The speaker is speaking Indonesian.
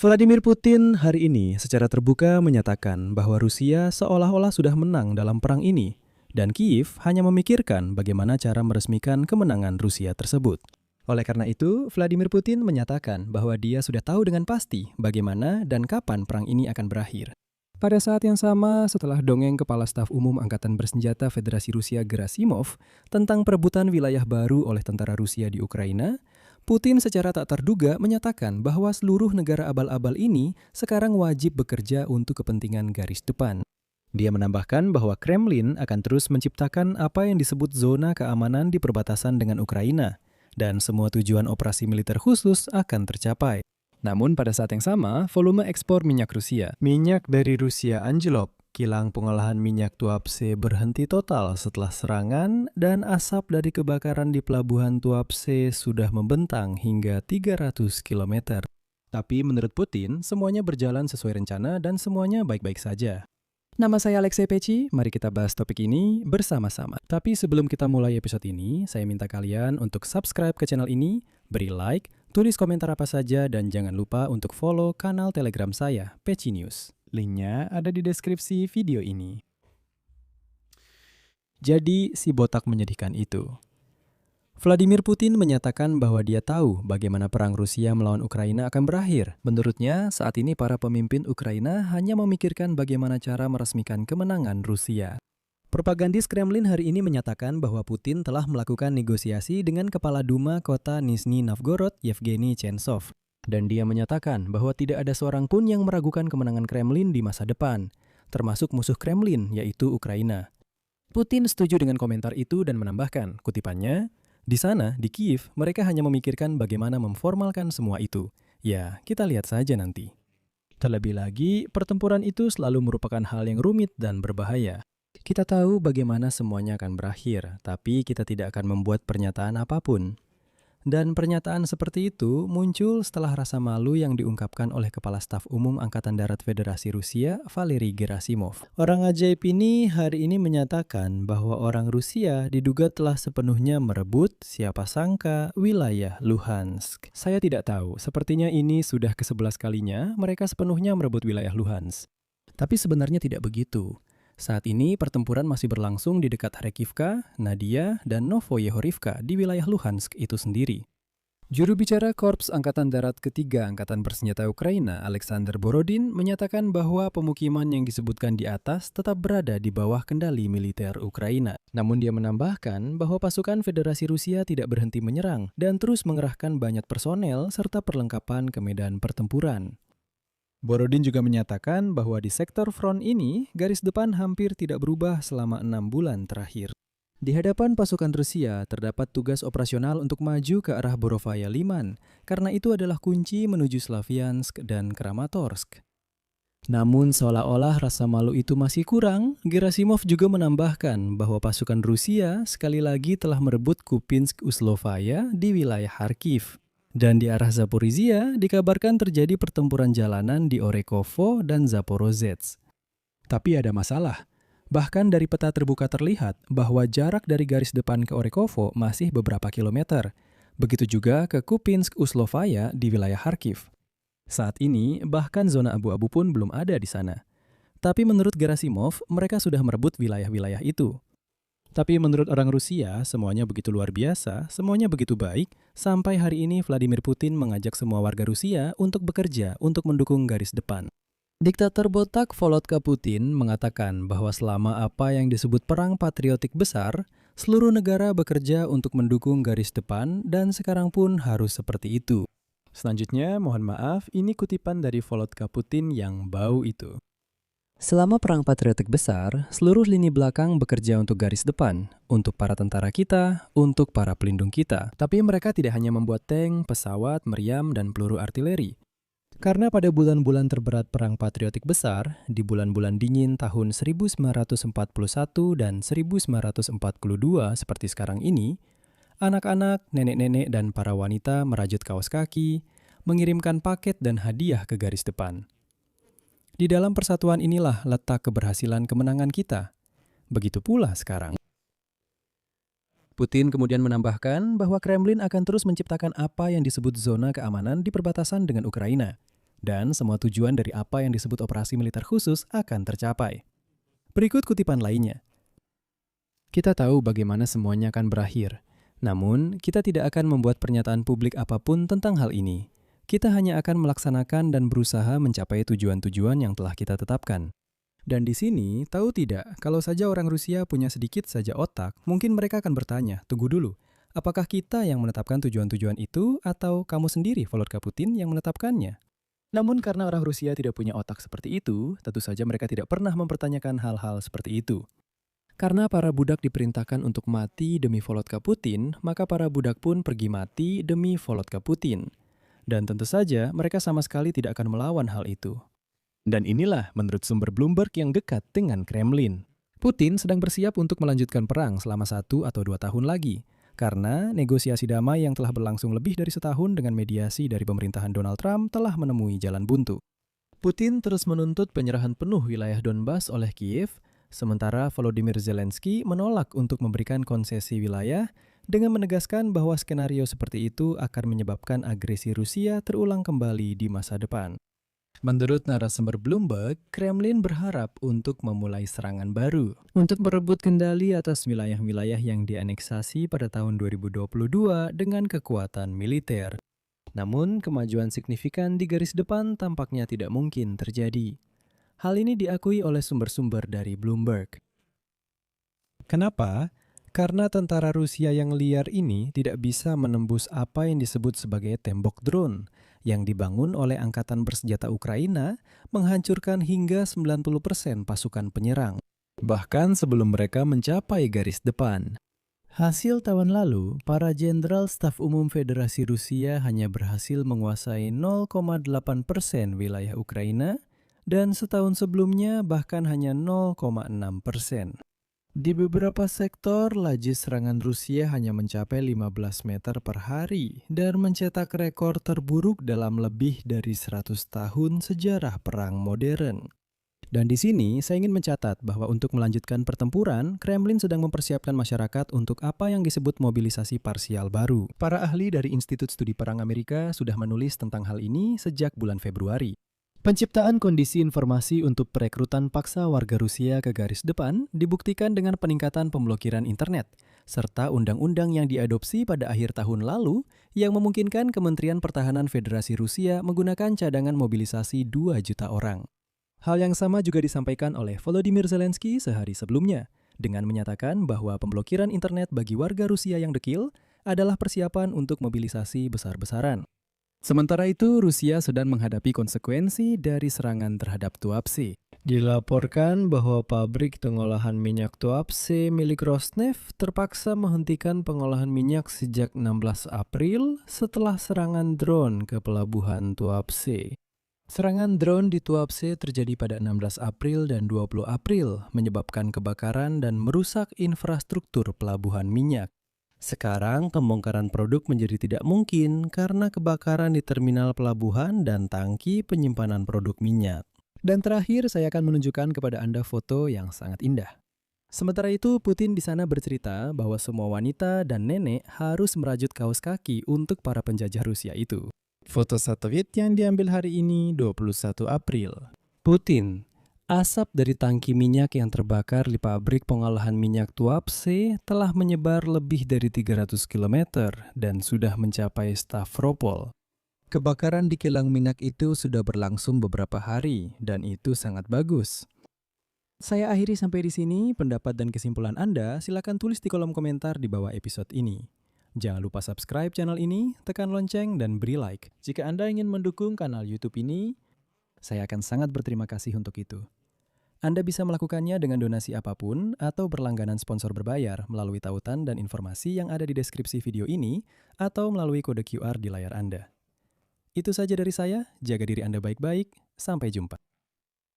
Vladimir Putin hari ini secara terbuka menyatakan bahwa Rusia seolah-olah sudah menang dalam perang ini, dan Kiev hanya memikirkan bagaimana cara meresmikan kemenangan Rusia tersebut. Oleh karena itu, Vladimir Putin menyatakan bahwa dia sudah tahu dengan pasti bagaimana dan kapan perang ini akan berakhir. Pada saat yang sama, setelah dongeng Kepala Staf Umum Angkatan Bersenjata Federasi Rusia Gerasimov tentang perebutan wilayah baru oleh tentara Rusia di Ukraina, Putin secara tak terduga menyatakan bahwa seluruh negara abal-abal ini sekarang wajib bekerja untuk kepentingan garis depan. Dia menambahkan bahwa Kremlin akan terus menciptakan apa yang disebut zona keamanan di perbatasan dengan Ukraina, dan semua tujuan operasi militer khusus akan tercapai. Namun pada saat yang sama, volume ekspor minyak dari Rusia anjlok. Kilang pengolahan minyak Tuapse berhenti total setelah serangan, dan asap dari kebakaran di pelabuhan Tuapse sudah membentang hingga 300 km. Tapi menurut Putin, semuanya berjalan sesuai rencana dan semuanya baik-baik saja. Nama saya Alexei Peci, mari kita bahas topik ini bersama-sama. Tapi sebelum kita mulai episode ini, saya minta kalian untuk subscribe ke channel ini, beri like, tulis komentar apa saja, dan jangan lupa untuk follow kanal Telegram saya, Peci News. Linknya ada di deskripsi video ini. Jadi, si botak menyedihkan itu. Vladimir Putin menyatakan bahwa dia tahu bagaimana perang Rusia melawan Ukraina akan berakhir. Menurutnya, saat ini para pemimpin Ukraina hanya memikirkan bagaimana cara meresmikan kemenangan Rusia. Propagandis Kremlin hari ini menyatakan bahwa Putin telah melakukan negosiasi dengan Kepala Duma Kota Nizhny Novgorod, Yevgeny Chensov. Dan dia menyatakan bahwa tidak ada seorang pun yang meragukan kemenangan Kremlin di masa depan, termasuk musuh Kremlin, yaitu Ukraina. Putin setuju dengan komentar itu dan menambahkan, kutipannya, "Di sana, di Kiev, mereka hanya memikirkan bagaimana memformalkan semua itu. Ya, kita lihat saja nanti." Terlebih lagi, pertempuran itu selalu merupakan hal yang rumit dan berbahaya. Kita tahu bagaimana semuanya akan berakhir, tapi kita tidak akan membuat pernyataan apapun. Dan pernyataan seperti itu muncul setelah rasa malu yang diungkapkan oleh Kepala Staf Umum Angkatan Darat Federasi Rusia, Valery Gerasimov. Orang ajaib ini hari ini menyatakan bahwa orang Rusia diduga telah sepenuhnya merebut, siapa sangka, wilayah Luhansk. Saya tidak tahu, sepertinya ini sudah ke-11 kalinya mereka sepenuhnya merebut wilayah Luhansk. Tapi sebenarnya tidak begitu. Saat ini pertempuran masih berlangsung di dekat Kharkivka, Nadia, dan Novoyehorivka di wilayah Luhansk itu sendiri. Juru bicara Korps Angkatan Darat Ketiga Angkatan Bersenjata Ukraina, Alexander Borodin, menyatakan bahwa pemukiman yang disebutkan di atas tetap berada di bawah kendali militer Ukraina. Namun dia menambahkan bahwa pasukan Federasi Rusia tidak berhenti menyerang dan terus mengerahkan banyak personel serta perlengkapan ke medan pertempuran. Borodin juga menyatakan bahwa di sektor front ini, garis depan hampir tidak berubah selama 6 bulan terakhir. Di hadapan pasukan Rusia, terdapat tugas operasional untuk maju ke arah Borovaya Liman, karena itu adalah kunci menuju Slaviansk dan Kramatorsk. Namun seolah-olah rasa malu itu masih kurang, Gerasimov juga menambahkan bahwa pasukan Rusia sekali lagi telah merebut Kupinsk-Uslovaya di wilayah Kharkiv. Dan di arah Zaporizhia dikabarkan terjadi pertempuran jalanan di Orekhovo dan Zaporozhets. Tapi ada masalah. Bahkan dari peta terbuka terlihat bahwa jarak dari garis depan ke Orekhovo masih beberapa kilometer. Begitu juga ke Kupinsk-Uslovaya di wilayah Kharkiv. Saat ini bahkan zona abu-abu pun belum ada di sana. Tapi menurut Gerasimov, mereka sudah merebut wilayah-wilayah itu. Tapi menurut orang Rusia, semuanya begitu luar biasa, semuanya begitu baik, sampai hari ini Vladimir Putin mengajak semua warga Rusia untuk bekerja untuk mendukung garis depan. Diktator botak Volodka Putin mengatakan bahwa selama apa yang disebut perang patriotik besar, seluruh negara bekerja untuk mendukung garis depan dan sekarang pun harus seperti itu. Selanjutnya, mohon maaf, ini kutipan dari Volodka Putin yang bau itu. Selama perang patriotik besar, seluruh lini belakang bekerja untuk garis depan, untuk para tentara kita, untuk para pelindung kita. Tapi mereka tidak hanya membuat tank, pesawat, meriam, dan peluru artileri. Karena pada bulan-bulan terberat perang patriotik besar, di bulan-bulan dingin tahun 1941 dan 1942 seperti sekarang ini, anak-anak, nenek-nenek, dan para wanita merajut kaos kaki, mengirimkan paket dan hadiah ke garis depan. Di dalam persatuan inilah letak keberhasilan kemenangan kita. Begitu pula sekarang. Putin kemudian menambahkan bahwa Kremlin akan terus menciptakan apa yang disebut zona keamanan di perbatasan dengan Ukraina. dan semua tujuan dari apa yang disebut operasi militer khusus akan tercapai. Berikut kutipan lainnya. Kita tahu bagaimana semuanya akan berakhir, namun kita tidak akan membuat pernyataan publik apapun tentang hal ini. Kita hanya akan melaksanakan dan berusaha mencapai tujuan-tujuan yang telah kita tetapkan. Dan di sini, tahu tidak, kalau saja orang Rusia punya sedikit saja otak, mungkin mereka akan bertanya, tunggu dulu, apakah kita yang menetapkan tujuan-tujuan itu atau kamu sendiri, Volodya Putin, yang menetapkannya? Namun karena orang Rusia tidak punya otak seperti itu, tentu saja mereka tidak pernah mempertanyakan hal-hal seperti itu. Karena para budak diperintahkan untuk mati demi Volodya Putin, maka para budak pun pergi mati demi Volodya Putin. Dan tentu saja mereka sama sekali tidak akan melawan hal itu. Dan inilah menurut sumber Bloomberg yang dekat dengan Kremlin. Putin sedang bersiap untuk melanjutkan perang selama 1 atau 2 tahun lagi. Karena negosiasi damai yang telah berlangsung lebih dari setahun dengan mediasi dari pemerintahan Donald Trump telah menemui jalan buntu. Putin terus menuntut penyerahan penuh wilayah Donbas oleh Kiev, sementara Volodymyr Zelensky menolak untuk memberikan konsesi wilayah dengan menegaskan bahwa skenario seperti itu akan menyebabkan agresi Rusia terulang kembali di masa depan. Menurut narasumber Bloomberg, Kremlin berharap untuk memulai serangan baru untuk merebut kendali atas wilayah-wilayah yang dianeksasi pada tahun 2022 dengan kekuatan militer. Namun, kemajuan signifikan di garis depan tampaknya tidak mungkin terjadi. Hal ini diakui oleh sumber-sumber dari Bloomberg. Kenapa? Karena tentara Rusia yang liar ini tidak bisa menembus apa yang disebut sebagai tembok drone yang dibangun oleh Angkatan Bersenjata Ukraina menghancurkan hingga 90% pasukan penyerang, bahkan sebelum mereka mencapai garis depan. Hasil tahun lalu, para Jenderal Staf Umum Federasi Rusia hanya berhasil menguasai 0,8% wilayah Ukraina dan setahun sebelumnya bahkan hanya 0,6%. Di beberapa sektor, laju serangan Rusia hanya mencapai 15 meter per hari dan mencetak rekor terburuk dalam lebih dari 100 tahun sejarah perang modern. Dan di sini, saya ingin mencatat bahwa untuk melanjutkan pertempuran, Kremlin sedang mempersiapkan masyarakat untuk apa yang disebut mobilisasi parsial baru. Para ahli dari Institut Studi Perang Amerika sudah menulis tentang hal ini sejak bulan Februari. Penciptaan kondisi informasi untuk perekrutan paksa warga Rusia ke garis depan dibuktikan dengan peningkatan pemblokiran internet, serta undang-undang yang diadopsi pada akhir tahun lalu yang memungkinkan Kementerian Pertahanan Federasi Rusia menggunakan cadangan mobilisasi 2 juta orang. Hal yang sama juga disampaikan oleh Volodymyr Zelensky sehari sebelumnya, dengan menyatakan bahwa pemblokiran internet bagi warga Rusia yang dekil adalah persiapan untuk mobilisasi besar-besaran. Sementara itu, Rusia sedang menghadapi konsekuensi dari serangan terhadap Tuapse. Dilaporkan bahwa pabrik pengolahan minyak Tuapse milik Rosneft terpaksa menghentikan pengolahan minyak sejak 16 April setelah serangan drone ke pelabuhan Tuapse. Serangan drone di Tuapse terjadi pada 16 April dan 20 April, menyebabkan kebakaran dan merusak infrastruktur pelabuhan minyak. Sekarang, pembongkaran produk menjadi tidak mungkin karena kebakaran di terminal pelabuhan dan tangki penyimpanan produk minyak. Dan terakhir, saya akan menunjukkan kepada Anda foto yang sangat indah. Sementara itu, Putin di sana bercerita bahwa semua wanita dan nenek harus merajut kaos kaki untuk para penjajah Rusia itu. Foto satelit yang diambil hari ini, 21 April. Putin. Asap dari tangki minyak yang terbakar di pabrik pengolahan minyak Tuapse telah menyebar lebih dari 300 km dan sudah mencapai Stavropol. Kebakaran di kilang minyak itu sudah berlangsung beberapa hari dan itu sangat bagus. Saya akhiri sampai di sini. Pendapat dan kesimpulan Anda silakan tulis di kolom komentar di bawah episode ini. Jangan lupa subscribe channel ini, tekan lonceng, dan beri like. Jika Anda ingin mendukung kanal YouTube ini, saya akan sangat berterima kasih untuk itu. Anda bisa melakukannya dengan donasi apapun atau berlangganan sponsor berbayar melalui tautan dan informasi yang ada di deskripsi video ini atau melalui kode QR di layar Anda. Itu saja dari saya, jaga diri Anda baik-baik, sampai jumpa.